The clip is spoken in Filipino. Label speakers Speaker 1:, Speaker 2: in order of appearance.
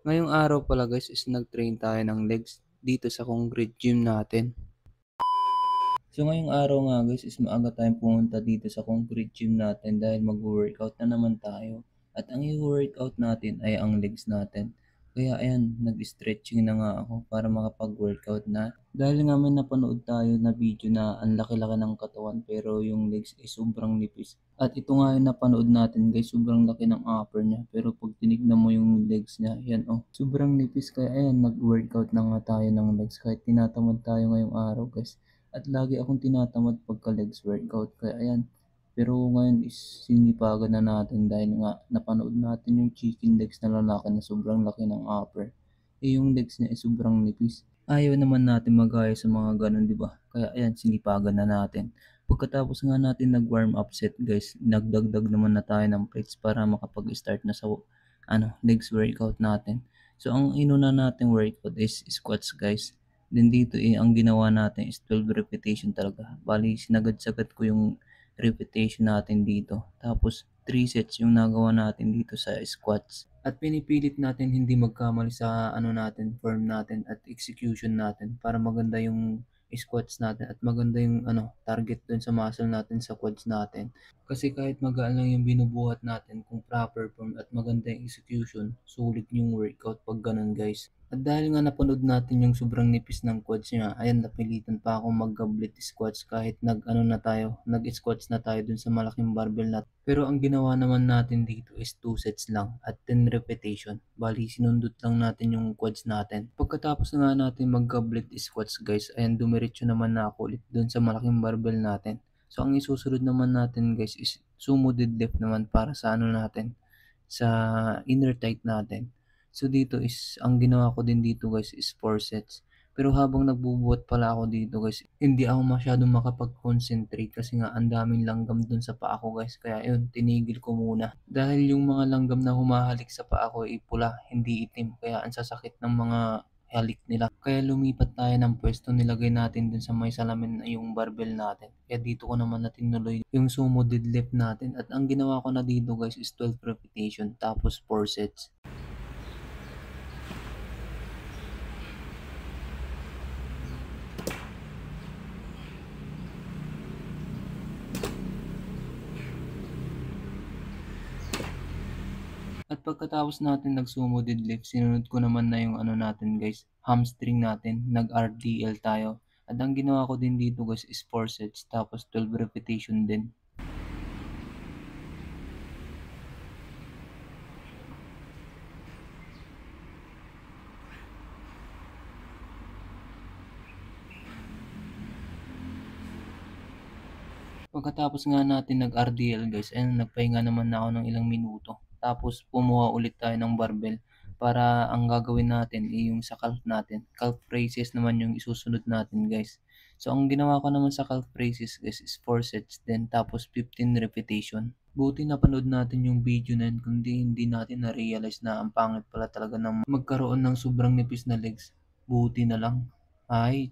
Speaker 1: Ngayong araw pala guys is nag-train tayo ng legs dito sa concrete gym natin. So ngayong araw nga guys is maaga tayong pumunta dito sa concrete gym natin dahil mag-workout na naman tayo. At ang i-workout natin ay ang legs natin. Kaya ayan, nag-stretching na nga ako para makapag-workout na. Dahil nga may napanood tayo na video na ang laki-laki ng katawan pero yung legs ay sobrang nipis. At ito nga yung napanood natin guys, sobrang laki ng upper niya. Pero pag tinignan mo yung legs niya, yan oh, sobrang nipis. Kaya ayan, nag-workout na nga tayo ng legs kahit tinatamad tayo ngayong araw guys. At lagi akong tinatamad pagka legs workout kaya ayan. Pero ngayon is sinipagan na natin dahil nga napanood natin yung chicken legs na lalaki na sobrang laki ng upper. Eh yung legs niya ay sobrang nipis. Ayaw naman natin magaya sa mga ganun, di ba? Kaya ayan, sinipagan na natin. Pagkatapos nga natin nag-warm up set guys, nagdagdag naman na tayo ng plates para makapag-start na sa legs workout natin. So ang inuna nating workout is squats guys. Then dito ang ginawa natin is 12 repetition talaga. Bali sinagad-sagad ko yung repetition natin dito. Tapos 3 sets yung nagawa natin dito sa squats. At pinipilit natin hindi magkamali sa form natin at execution natin para maganda yung squats natin at maganda yung target dun sa muscle natin sa quads natin. Kasi kahit magaan lang yung binubuhat natin kung proper form at maganda yung execution, sulit yung workout pag ganun guys. At dahil nga napanood natin yung sobrang nipis ng quads niya, ayan napilitan pa akong mag-goblet squats kahit nag-squats na tayo dun sa malaking barbell natin. Pero ang ginawa naman natin dito is 2 sets lang at 10 repetition. Bali sinundot lang natin yung quads natin. Pagkatapos nga natin mag-goblet squats guys, ayan dumiretso naman na ako ulit dun sa malaking barbell natin. So ang isusunod naman natin guys is sumo deadlift naman para sa sa inner tight natin. So dito is ang ginawa ko din dito guys is 4 sets. Pero habang nagbubuhat pala ako dito guys, hindi ako masyadong makapag-concentrate kasi nga ang daming langgam dun sa paa ko guys. Kaya yun, tinigil ko muna. Dahil yung mga langgam na humahalik sa paa ko ay pula, hindi itim. Kaya ang sasakit ng mga halik nila. Kaya lumipat tayo ng pwesto, nilagay natin dun sa may salamin na yung barbell natin. Kaya dito ko naman na tinuloy yung sumo deadlift natin. At ang ginawa ko na dito guys is 12 repetition tapos 4 sets. At pagkatapos natin nag-sumo deadlift, sinunod ko naman na yung natin guys, hamstring natin, nag-RDL tayo. At ang ginawa ko din dito guys is 4 sets tapos 12 repetition din. Pagkatapos nga natin nag-RDL guys, ayun nagpahinga naman na ako ng ilang minuto. Tapos kumuha ulit tayo ng barbell para ang gagawin natin ay yung sa calf natin. Calf raises naman yung isusunod natin guys. So ang ginawa ko naman sa calf raises guys is 4 sets din tapos 15 repetition. Buti napanood natin yung video na yun kundi hindi natin na-realize na ang pangit pala talaga ng magkaroon ng sobrang nipis na legs. Buti na lang. Ay,